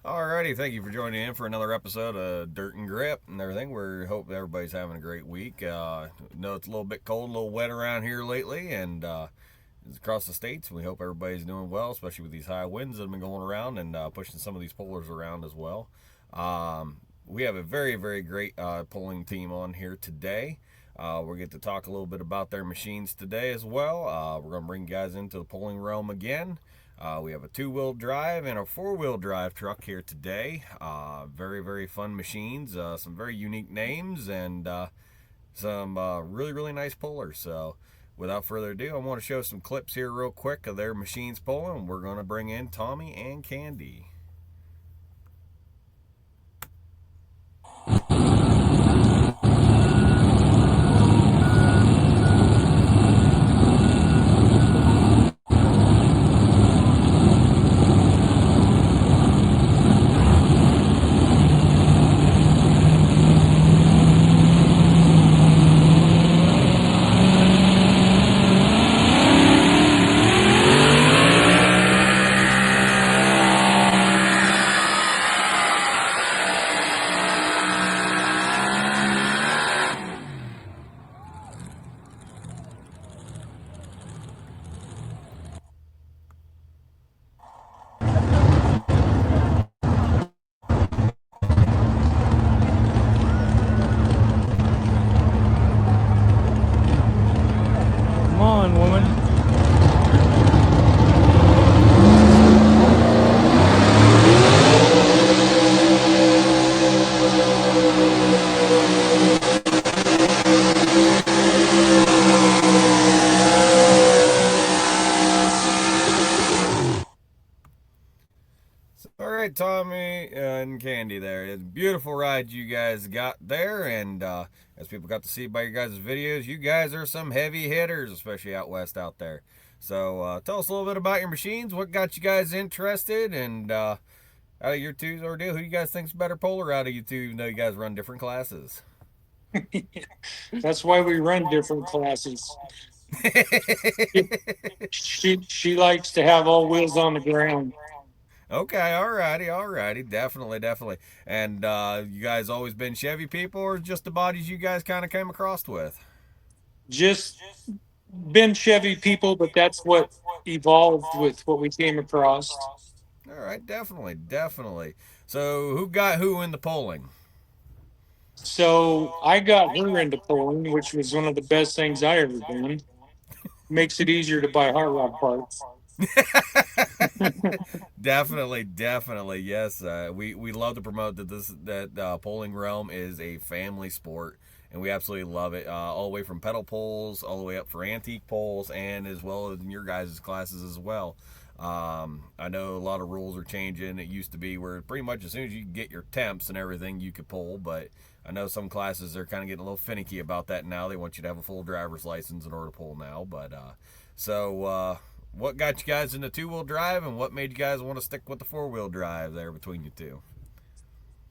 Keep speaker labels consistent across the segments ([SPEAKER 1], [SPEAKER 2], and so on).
[SPEAKER 1] Alrighty, thank you for joining in for another episode of Dirt and Grip and everything. We hope everybody's having a great week. Know it's a little bit cold, a little wet around here lately, and across the states. We hope everybody's doing well, especially with these high winds that have been going around and pushing some of these polars around as well. We have a very, very great polling team on here today. We'll get to talk a little bit about their machines today as well. We're going to bring you guys into the polling realm again. We have a two-wheel drive and a four-wheel drive truck here today. Very, very fun machines. Some very unique names and some really, really nice pullers. So without further ado, I want to show some clips here real quick of their machines pulling. We're going to bring in Tommy and Candy.
[SPEAKER 2] Come on, woman.
[SPEAKER 1] All right, Tommy and Candy there. It's a beautiful ride you guys got there. And as people got to see by your guys' videos, you guys are some heavy hitters, especially out west out there. So tell us a little bit about your machines. What got you guys interested? And out of your two ordeal, who do you guys think's better polar out of you two, even though you guys run different classes?
[SPEAKER 3] That's why we run different classes. She likes to have all wheels on the ground.
[SPEAKER 1] Okay, alrighty, definitely, definitely. And you guys always been Chevy people, or just the bodies you guys kind of came across with?
[SPEAKER 3] Just been Chevy people, but that's what evolved with what we came across.
[SPEAKER 1] All right, definitely, definitely. So who got who in the polling?
[SPEAKER 3] So I got her into pulling, which was one of the best things I ever done. Makes it easier to buy hot rod parts.
[SPEAKER 1] Definitely, definitely, yes. We love to promote that polling realm is a family sport, and we absolutely love it. All the way from pedal poles, all the way up for antique poles, and as well as in your guys' classes as well. I know a lot of rules are changing. It used to be where pretty much as soon as you get your temps and everything, you could pull, but I know some classes are kind of getting a little finicky about that now. They want you to have a full driver's license in order to pull now, but what got you guys into two-wheel drive, and what made you guys want to stick with the four-wheel drive there between you two?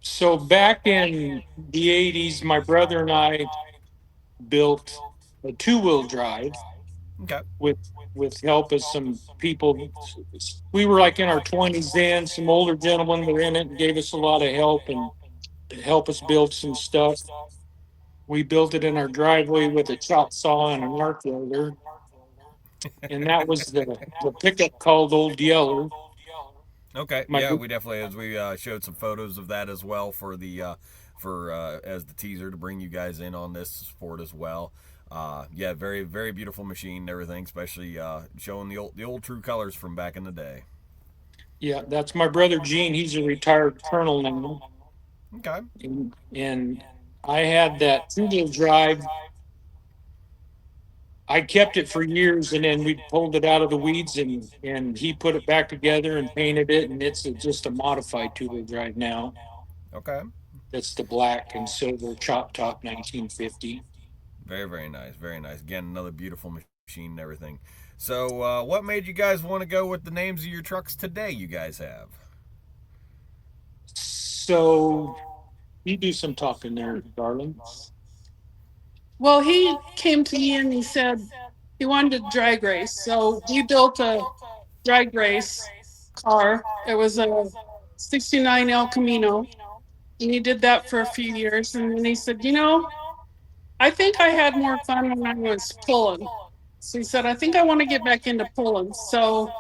[SPEAKER 3] So back in the 80s, my brother and I built a two-wheel drive
[SPEAKER 1] Okay.
[SPEAKER 3] with help of some people. We were like in our 20s then. Some older gentlemen were in it and gave us a lot of help and help us build some stuff. We built it in our driveway with a chop saw and an arc welder, and that was the pickup called Old Yeller.
[SPEAKER 1] Okay.
[SPEAKER 3] My
[SPEAKER 1] Yeah, we definitely as we showed some photos of that as well for the for as the teaser to bring you guys in on this sport as well. Yeah, very very beautiful machine and everything, especially showing the old true colors from back in the day.
[SPEAKER 3] Yeah, that's my brother Gene. He's a retired colonel now,
[SPEAKER 1] Okay.
[SPEAKER 3] and I had that two-wheel drive. I kept it for years, and then we pulled it out of the weeds, and he put it back together and painted it, and it's just a modified two-wheel drive now.
[SPEAKER 1] Okay.
[SPEAKER 3] That's the black and silver chop top 1950.
[SPEAKER 1] Very very nice, very nice. Again, another beautiful machine and everything. So, what made you guys want to go with the names of your trucks today? You guys have.
[SPEAKER 3] So you do some talking there, darling.
[SPEAKER 4] Well, he came to me and he said he wanted to drag race. So we built a drag race car. It was a 69 El Camino. And he did that for a few years. And then he said, I think I had more fun when I was pulling. So he said, I think I want to get back into pulling. So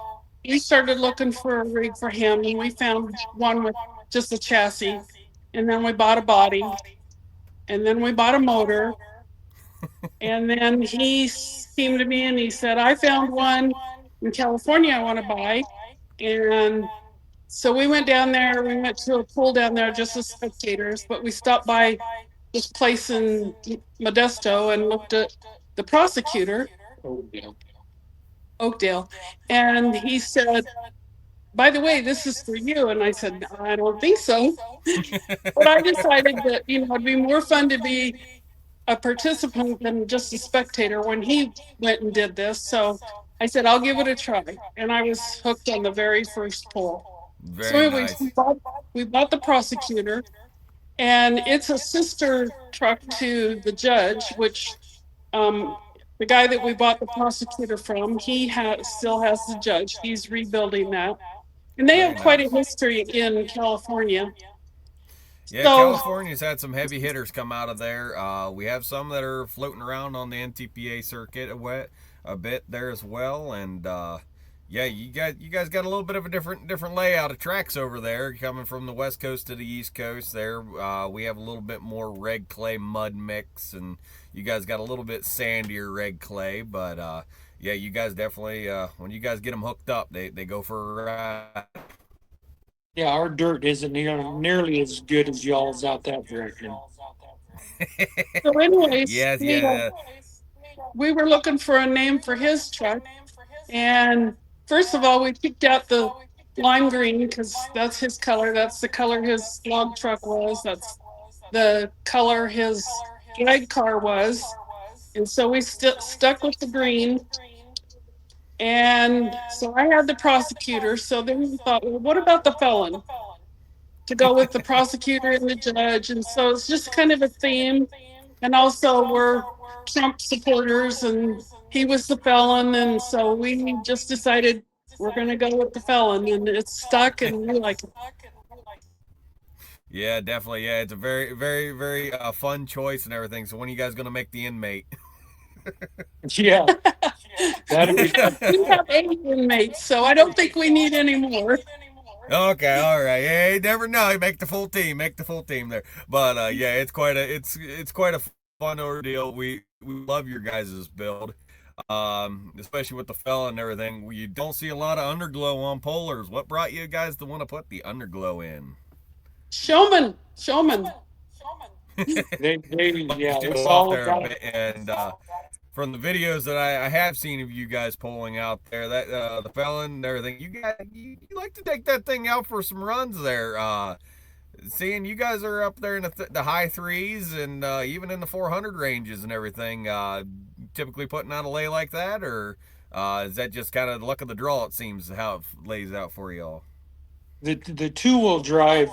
[SPEAKER 4] we started looking for a rig for him, and we found one with just a chassis. And then we bought a body. And then we bought a motor. And then he came to me and he said, I found one in California I want to buy. And so we went down there. We went to a pool down there just as spectators, but we stopped by this place in Modesto and looked at the prosecutor, Oakdale. And he said, by the way, this is for you. And I said, I don't think so. But I decided that, it'd be more fun to be a participant than just a spectator when he went and did this. So I said, I'll give it a try. And I was hooked on the very first pull. So anyways,
[SPEAKER 1] nice.
[SPEAKER 4] we bought the prosecutor, and it's a sister truck to the Judge, which the guy that we bought the prosecutor from, he still has the Judge. He's rebuilding that. And they have quite a history in California.
[SPEAKER 1] Yeah, California's had some heavy hitters come out of there. We have some that are floating around on the NTPA circuit a bit there as well, and yeah, you guys got a little bit of a different layout of tracks over there, coming from the west coast to the east coast. There, we have a little bit more red clay mud mix, and you guys got a little bit sandier red clay, but yeah, you guys definitely when you guys get them hooked up, they go for a ride.
[SPEAKER 3] Yeah, our dirt isn't nearly as good as y'all's out that direction.
[SPEAKER 4] So anyways,
[SPEAKER 1] yes, yeah.
[SPEAKER 4] We were looking for a name for his truck, and first of all, we picked out the lime green because that's his color. That's the color his log truck was. That's the color his drag car was. And so we stuck with the green. And so I had the prosecutor. So then we thought, well, what about the felon? To go with the prosecutor and the judge. And so it's just kind of a theme. And also we're Trump supporters, and he was the felon. And so we just decided we're going to go with the felon, and it's stuck, and we like it.
[SPEAKER 1] Yeah, definitely. Yeah, it's a very, very, very fun choice and everything. So when are you guys going to make the inmate?
[SPEAKER 3] Yeah.
[SPEAKER 4] We have 8 inmates, so I don't think we need any more.
[SPEAKER 1] Okay, all right. Yeah, you never know. You make the full team. Make the full team there. But yeah, it's quite a fun ordeal. We love your guys' build, especially with the fella and everything. You don't see a lot of underglow on Polars. What brought you guys to want to put the underglow in?
[SPEAKER 4] Showman.
[SPEAKER 3] They yeah,
[SPEAKER 1] it's all there a bit, and from the videos that I have seen of you guys pulling out there, that the felon and everything, you like to take that thing out for some runs there. Seeing you guys are up there in the high threes and even in the 400 ranges and everything, typically putting out a lay like that, or is that just kind of the luck of the draw? It seems how it lays out for y'all.
[SPEAKER 3] The 2-wheel drive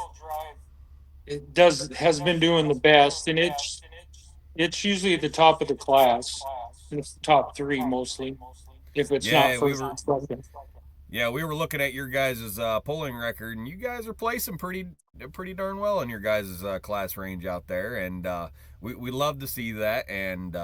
[SPEAKER 3] has been doing the best, and it's usually at the top of the class. It's the top 3 mostly, if it's not first and second.
[SPEAKER 1] Yeah, we were looking at your guys' pulling record, and you guys are placing pretty darn well in your guys' class range out there, and we love to see that. And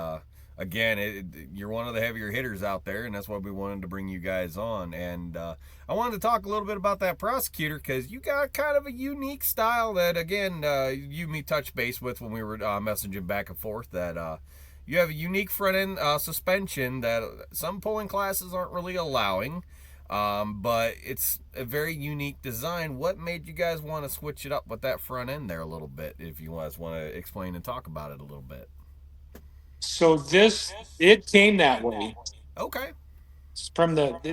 [SPEAKER 1] again, you're one of the heavier hitters out there, and that's why we wanted to bring you guys on. And I wanted to talk a little bit about that prosecutor, because you got kind of a unique style that, again, you and me touched base with when we were messaging back and forth, that you have a unique front end suspension that some pulling classes aren't really allowing. But it's a very unique design. What made you guys want to switch it up with that front end there a little bit, if you guys want to explain and talk about it a little bit?
[SPEAKER 3] So it came that way.
[SPEAKER 1] Okay.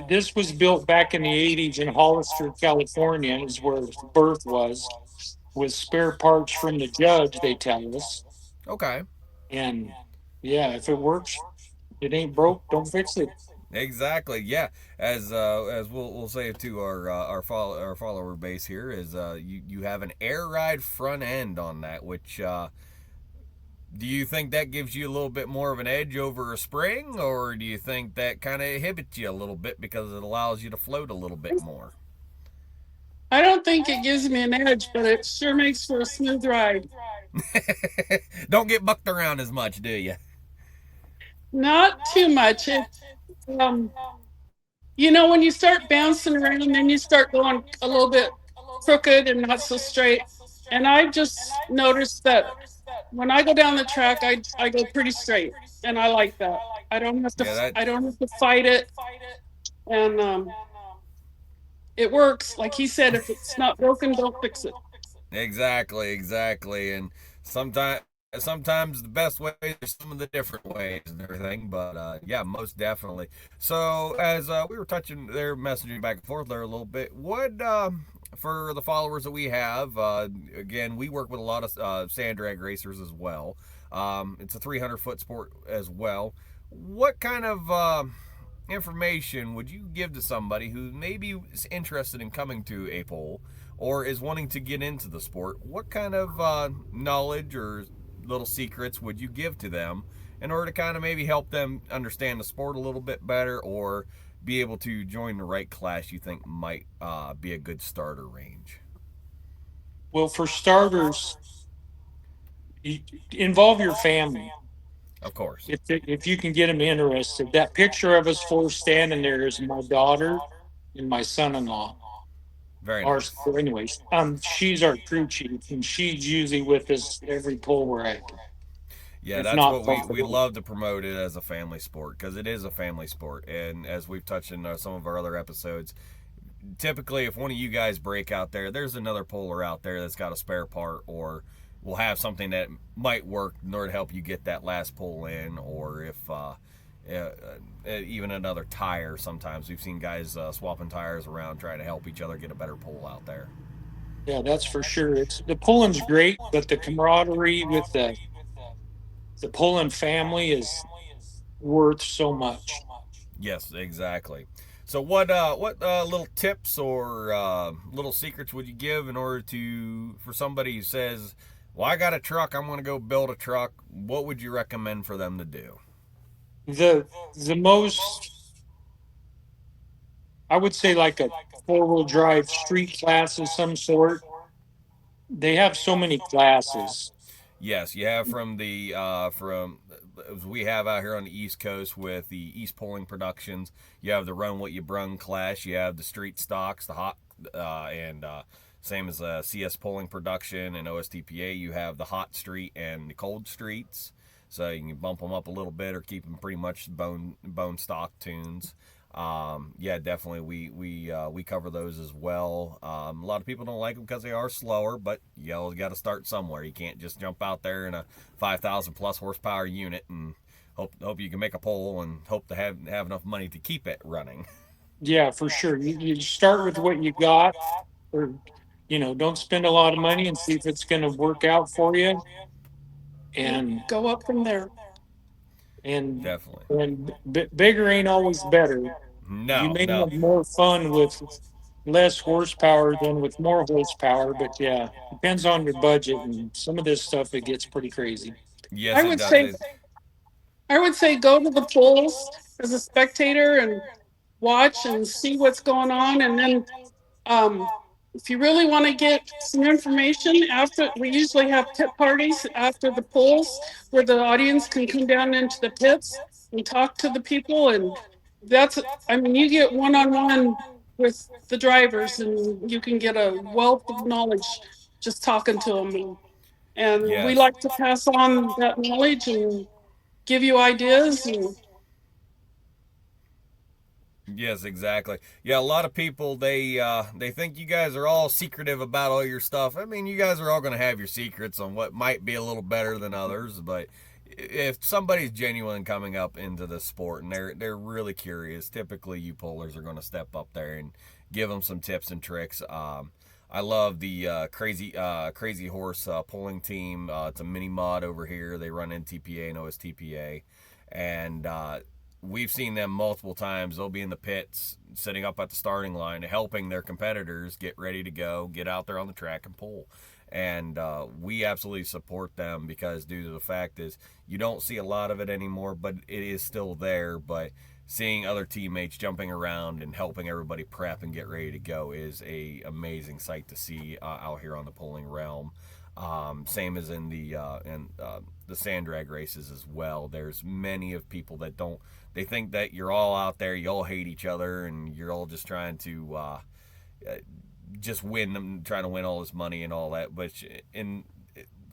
[SPEAKER 3] This was built back in the 80s in Hollister, California, is where the birth was, with spare parts from the Judge, they tell us.
[SPEAKER 1] Okay.
[SPEAKER 3] And yeah, if it works, it ain't broke, don't fix it.
[SPEAKER 1] Exactly. Yeah. As we'll say to our follower base here, is you have an air ride front end on that, which do you think that gives you a little bit more of an edge over a spring, or do you think that kind of inhibits you a little bit because it allows you to float a little bit more?
[SPEAKER 4] I don't don't think it gives me an edge, but it sure makes for a smooth ride.
[SPEAKER 1] Don't get bucked around as much, do you?
[SPEAKER 4] Not too much. Um, when you start bouncing around, then you start going a little bit crooked and not so straight. And I just noticed that when I go down the track, I go pretty straight, and I like that. I don't have to fight it, and it works. Like he said, if it's not broken, don't fix it.
[SPEAKER 1] Exactly. And sometimes the best way is some of the different ways and everything, but yeah, most definitely. So as we were touching their messaging back and forth there a little bit, what for the followers that we have, again, we work with a lot of sand drag racers as well. It's a 300-foot sport as well. What kind of information would you give to somebody who maybe is interested in coming to a pole or is wanting to get into the sport? What kind of knowledge or little secrets would you give to them in order to kind of maybe help them understand the sport a little bit better or be able to join the right class you think might be a good starter range?
[SPEAKER 3] Well, for starters, involve your family.
[SPEAKER 1] Of course.
[SPEAKER 3] If you can get them interested. That picture of us four standing there is my daughter and my son-in-law.
[SPEAKER 1] Very nice.
[SPEAKER 3] So anyways, she's our crew chief, and she's usually with us every pull we're at.
[SPEAKER 1] Yeah, that's what we love to promote it as a family sport, because it is a family sport. And as we've touched in some of our other episodes, typically if one of you guys break out there, there's another puller out there that's got a spare part or will have something that might work in order to help you get that last pull in, or if even another tire. Sometimes we've seen guys swapping tires around trying to help each other get a better pull out there.
[SPEAKER 3] Yeah, that's for sure. The pulling's great, but the camaraderie with the pulling family is worth so much.
[SPEAKER 1] Yes, exactly. So what little tips or little secrets would you give in order for somebody who says, well, I got a truck, I'm going to go build a truck. What would you recommend for them to do?
[SPEAKER 3] The most, I would say, like a 4-wheel drive street class of some sort. They have so many classes.
[SPEAKER 1] Yes, you have from we have out here on the East Coast with the East Pulling Productions. You have the Run What You Brung class. You have the street stocks, the hot and same as CS Pulling Production and OSTPA. You have the hot street and the cold streets. So you can bump them up a little bit or keep them pretty much bone stock tunes. Yeah, definitely we cover those as well. A lot of people don't like them because they are slower, but you always got to start somewhere. You can't just jump out there in a 5,000 plus horsepower unit and hope you can make a pole and hope to have enough money to keep it running.
[SPEAKER 3] Yeah, for sure. You start with what you got, or don't spend a lot of money and see if it's going to work out for you, and
[SPEAKER 4] go up from there.
[SPEAKER 3] And
[SPEAKER 1] definitely,
[SPEAKER 3] and bigger ain't always better.
[SPEAKER 1] No,
[SPEAKER 3] you may have more fun with less horsepower than with more horsepower, but yeah, depends on your budget, and some of this stuff it gets pretty crazy.
[SPEAKER 1] Yes,
[SPEAKER 4] I would say go to the polls as a spectator and watch and see what's going on, and then if you really want to get some information, after we usually have pit parties after the polls where the audience can come down into the pits and talk to the people, and you get one-on-one with the drivers and you can get a wealth of knowledge just talking to them, and we like to pass on that knowledge and give you ideas.
[SPEAKER 1] Yes, exactly. Yeah, a lot of people they think you guys are all secretive about all your stuff. I mean, you guys are all going to have your secrets on what might be a little better than others, but if somebody's genuine coming up into the sport and they're really curious, typically you pullers are going to step up there and give them some tips and tricks. I love the Crazy Horse pulling team. It's a mini mod over here. They run NTPA and OSTPA, and we've seen them multiple times. They'll be in the pits, sitting up at the starting line, helping their competitors get ready to go, get out there on the track and pull. And we absolutely support them because due to the fact is you don't see a lot of it anymore, but it is still there. But seeing other teammates jumping around and helping everybody prep and get ready to go is a amazing sight to see out here on the pulling realm. Same as in the sand drag races as well. There's many of people that don't. They think that you're all out there, you all hate each other, and you're all just trying to just win them, trying to win all this money and all that. But it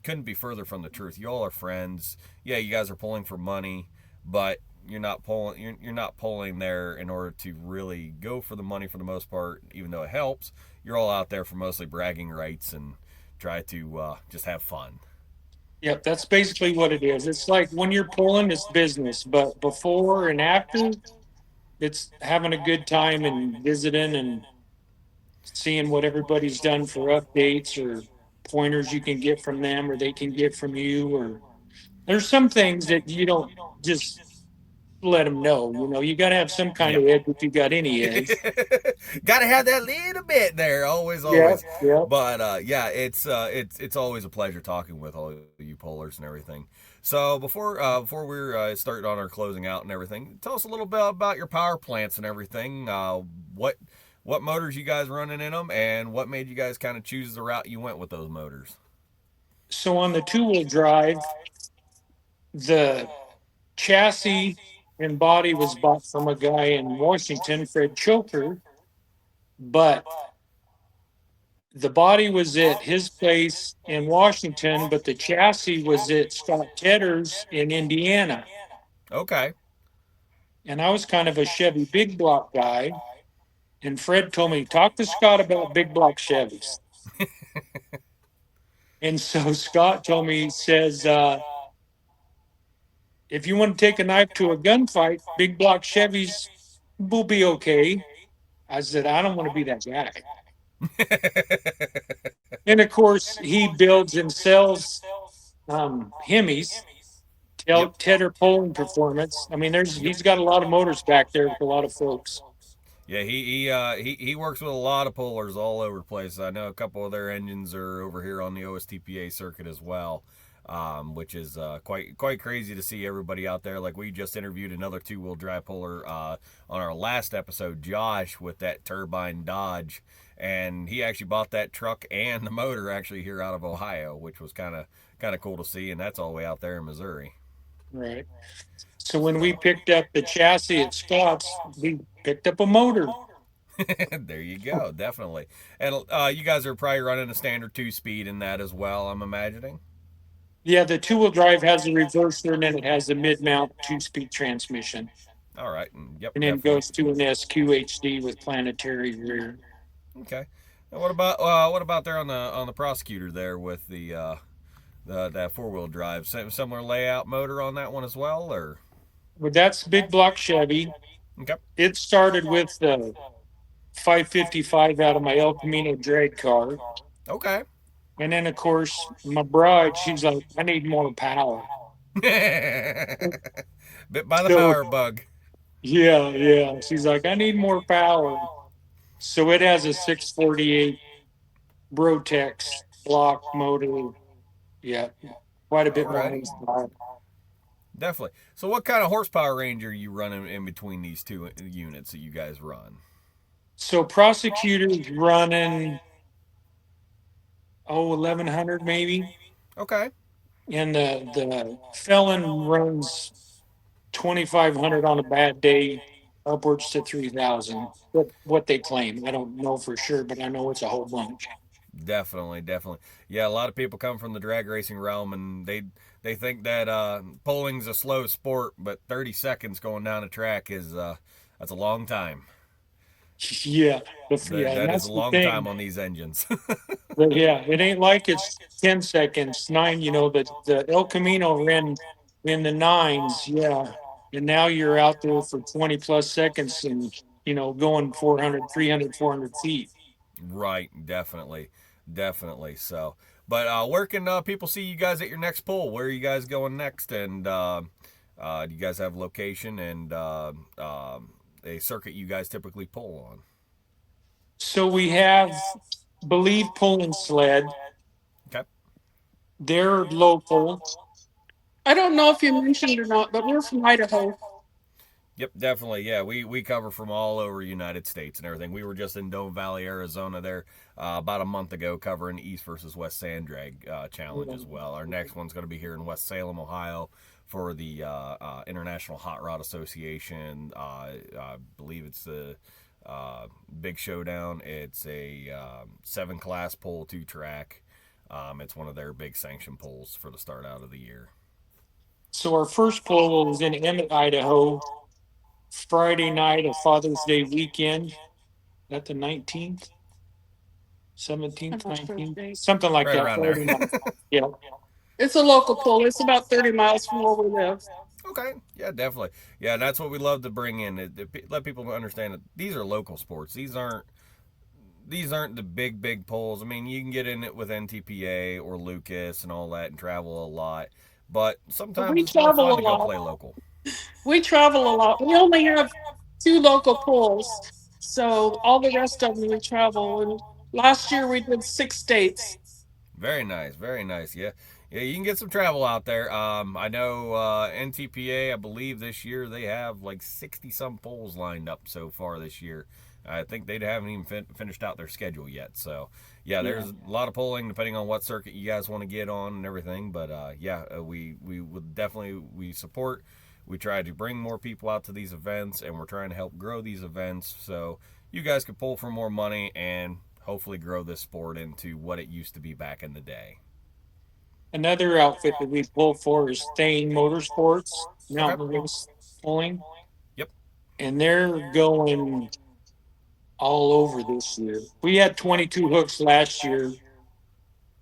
[SPEAKER 1] couldn't be further from the truth. You all are friends. Yeah, you guys are pulling for money, but you're not pulling there in order to really go for the money for the most part, even though it helps. You're all out there for mostly bragging rights and try to just have fun.
[SPEAKER 3] Yep, that's basically what it is. It's like when you're pulling, it's business, but before and after, it's having a good time and visiting and seeing what everybody's done for updates or pointers you can get from them or they can get from you. Or there's some things that you don't just let them know. You know, you got to have some kind of edge if you got any edge.
[SPEAKER 1] Got to have that little bit there, always.
[SPEAKER 3] Yeah.
[SPEAKER 1] But yeah, it's always a pleasure talking with all you pullers and everything. So before we're starting on our closing out and everything, tell us a little bit about your power plants and everything. What motors you guys running in them, and what made you guys kind of choose the route you went with those motors?
[SPEAKER 3] So on the 2-wheel drive, the chassis and body was bought from a guy in Washington, Fred Choker, but the body was at his place in Washington, but the chassis was at Scott Tedder's in Indiana.
[SPEAKER 1] Okay.
[SPEAKER 3] And I was kind of a Chevy big block guy. And Fred told me, talk to Scott about big block Chevys. And so Scott told me, he says, if you want to take a knife to a gunfight, big block Chevys will be okay. I said, I don't want to be that guy. And of course, he builds and sells Hemis, Tedder Pulling Performance. I mean, he's got a lot of motors back there with a lot of folks.
[SPEAKER 1] Yeah, he works with a lot of pullers all over the place. I know a couple of their engines are over here on the OSTPA circuit as well, which is quite crazy to see everybody out there. Like, we just interviewed another 2-wheel drive puller on our last episode, Josh, with that turbine Dodge, and he actually bought that truck and the motor actually here out of Ohio, which was kind of cool to see, and that's all the way out there in Missouri.
[SPEAKER 3] Right. So when we picked up the chassis at Scott's, we picked up a motor.
[SPEAKER 1] There you go, definitely. And you guys are probably running a standard 2-speed in that as well, I'm imagining.
[SPEAKER 3] Yeah, the 2-wheel drive has a reverser, and then it has a mid-mount 2-speed transmission.
[SPEAKER 1] All right. Yep.
[SPEAKER 3] And then it goes to an SQHD with planetary rear.
[SPEAKER 1] Okay. And what about there on the prosecutor there with that 4-wheel drive? Similar layout motor on that one as well, or?
[SPEAKER 3] Well, that's big block Chevy.
[SPEAKER 1] Okay.
[SPEAKER 3] It started with the 555 out of my El Camino drag car.
[SPEAKER 1] Okay.
[SPEAKER 3] And then, of course, my bride, she's like, I need more power.
[SPEAKER 1] Bit by the power bug.
[SPEAKER 3] Yeah. She's like, I need more power. So it has a 648 Brotex block motor. Yeah, quite a bit more.
[SPEAKER 1] Definitely. So what kind of horsepower range are you running in between these two units that you guys run?
[SPEAKER 3] So Prosecutor's running, 1,100 maybe.
[SPEAKER 1] Okay.
[SPEAKER 3] And the Felon runs 2,500 on a bad day, upwards to 3,000. What they claim, I don't know for sure, but I know it's a whole bunch.
[SPEAKER 1] Definitely. Yeah, a lot of people come from the drag racing realm, and they think that pulling's a slow sport, but 30 seconds going down a track is that's a long time.
[SPEAKER 3] Yeah,
[SPEAKER 1] that is a long time on these engines.
[SPEAKER 3] But yeah, it ain't like it's 10 seconds, 9. You know, the El Camino ran in the 9s, yeah, and now you're out there for 20 plus seconds, and going 400, 300, 400 feet.
[SPEAKER 1] Right, definitely. So, but where can people see you guys at your next pull? Where are you guys going next? And do you guys have location and a circuit you guys typically pull on?
[SPEAKER 3] So we have Believe Pull and Sled.
[SPEAKER 1] Okay.
[SPEAKER 3] They're local.
[SPEAKER 4] I don't know if you mentioned or not, but we're from Idaho.
[SPEAKER 1] Yep, definitely. Yeah, we cover from all over United States and everything. We were just in Dome Valley, Arizona there about a month ago covering East versus West Sand Drag Challenge as well. Our next one's going to be here in West Salem, Ohio for the International Hot Rod Association. I believe it's the Big Showdown. It's a 7-class pole, 2-track. It's one of their big sanction poles for the start out of the year.
[SPEAKER 3] So our first pull was in Emmett, Idaho, Friday night of Father's Day weekend. That the 19th, 17th,
[SPEAKER 4] I'm not sure the
[SPEAKER 3] 19th,
[SPEAKER 4] date.
[SPEAKER 3] something like
[SPEAKER 1] Right
[SPEAKER 3] that.
[SPEAKER 1] around there.
[SPEAKER 3] Friday night. Yeah.
[SPEAKER 4] It's a local pool. It's about 30 miles from where we live.
[SPEAKER 1] Okay, yeah, definitely. Yeah, that's what we love to bring in. Let people understand that these are local sports. These aren't the big polls. I mean, you can get in it with NTPA or Lucas and all that and travel a lot, but sometimes
[SPEAKER 4] We
[SPEAKER 1] it's more
[SPEAKER 4] travel
[SPEAKER 1] fun
[SPEAKER 4] a
[SPEAKER 1] to go
[SPEAKER 4] lot.
[SPEAKER 1] play local.
[SPEAKER 4] We travel a lot. We only have 2 local pools. So all the rest of them we travel. And last year we did 6 states.
[SPEAKER 1] Very nice, very nice. Yeah, yeah, you can get some travel out there. I know NTPA. I believe this year they have like 60 some polls lined up so far this year. I think they haven't even finished out their schedule yet. So yeah, there's a lot of polling depending on what circuit you guys want to get on and everything. But we would definitely we support. We try to bring more people out to these events, and we're trying to help grow these events so you guys can pull for more money and hopefully grow this sport into what it used to be back in the day.
[SPEAKER 3] Another outfit that we pull for is Thane Motorsports,
[SPEAKER 1] Okay.
[SPEAKER 3] mountain race pulling,
[SPEAKER 1] Yep.
[SPEAKER 3] and they're going all over this year. We had 22 hooks last year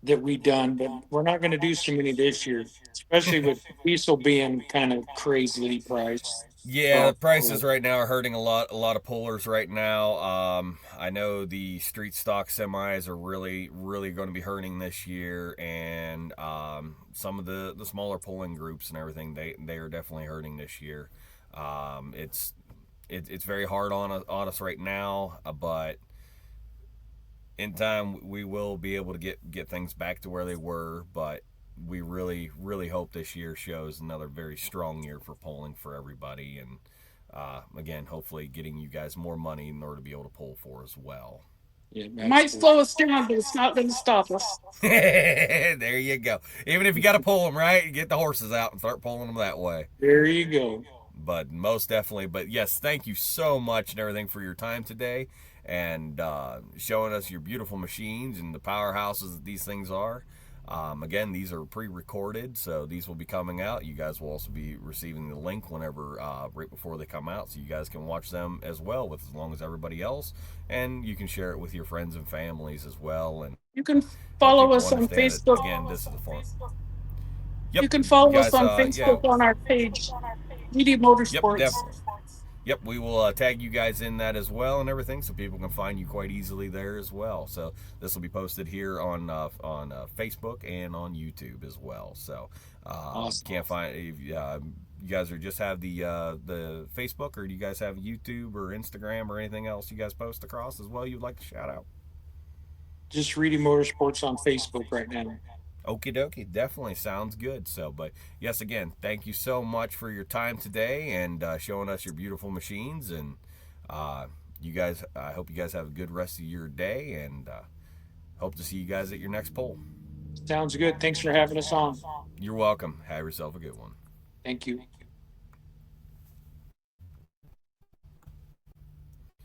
[SPEAKER 3] that we done, but we're not going to do so many this year, especially with diesel being kind of crazily priced.
[SPEAKER 1] Yeah, the prices right now are hurting a lot of pullers right now. I know the street stock semis are really going to be hurting this year, and some of the smaller pulling groups and everything they are definitely hurting this year. It's very hard on us right now, but in time we will be able to get things back to where they were. But we really hope this year shows another very strong year for polling for everybody, and again, hopefully getting you guys more money in order to be able to poll for as well.
[SPEAKER 3] Yeah,
[SPEAKER 4] It might slow us down, but it's not going to stop us.
[SPEAKER 1] There you go. Even if you got to pull them, right, get the horses out and start pulling them that way.
[SPEAKER 3] There you go.
[SPEAKER 1] But most definitely. But yes, thank you so much and everything for your time today, and showing us your beautiful machines and the powerhouses that these things are. Again, these are pre-recorded, so these will be coming out. You guys will also be receiving the link whenever, right before they come out, so you guys can watch them as well with as long as everybody else, and you can share it with your friends and families as well. And
[SPEAKER 4] you can follow us on
[SPEAKER 1] understand
[SPEAKER 4] Facebook.
[SPEAKER 1] that, again, this is the form. Yep.
[SPEAKER 4] You can follow
[SPEAKER 1] guys,
[SPEAKER 4] us on Facebook on our page, Media Motorsports.
[SPEAKER 1] Yep, Yep, we will tag you guys in that as well and everything, so people can find you quite easily there as well. So this will be posted here on Facebook and on YouTube as well. So
[SPEAKER 3] Awesome.
[SPEAKER 1] can't find you guys are just have the Facebook, or do you guys have YouTube or Instagram or anything else you guys post across as well you'd like to shout out?
[SPEAKER 3] Just reading Motorsports on Facebook right now.
[SPEAKER 1] Okie dokie, definitely sounds good. So, but yes, again, thank you so much for your time today and showing us your beautiful machines. And you guys, I hope you guys have a good rest of your day, and hope to see you guys at your next poll.
[SPEAKER 3] Sounds good. Thanks for having us on.
[SPEAKER 1] You're welcome. Have yourself a good one.
[SPEAKER 3] Thank you.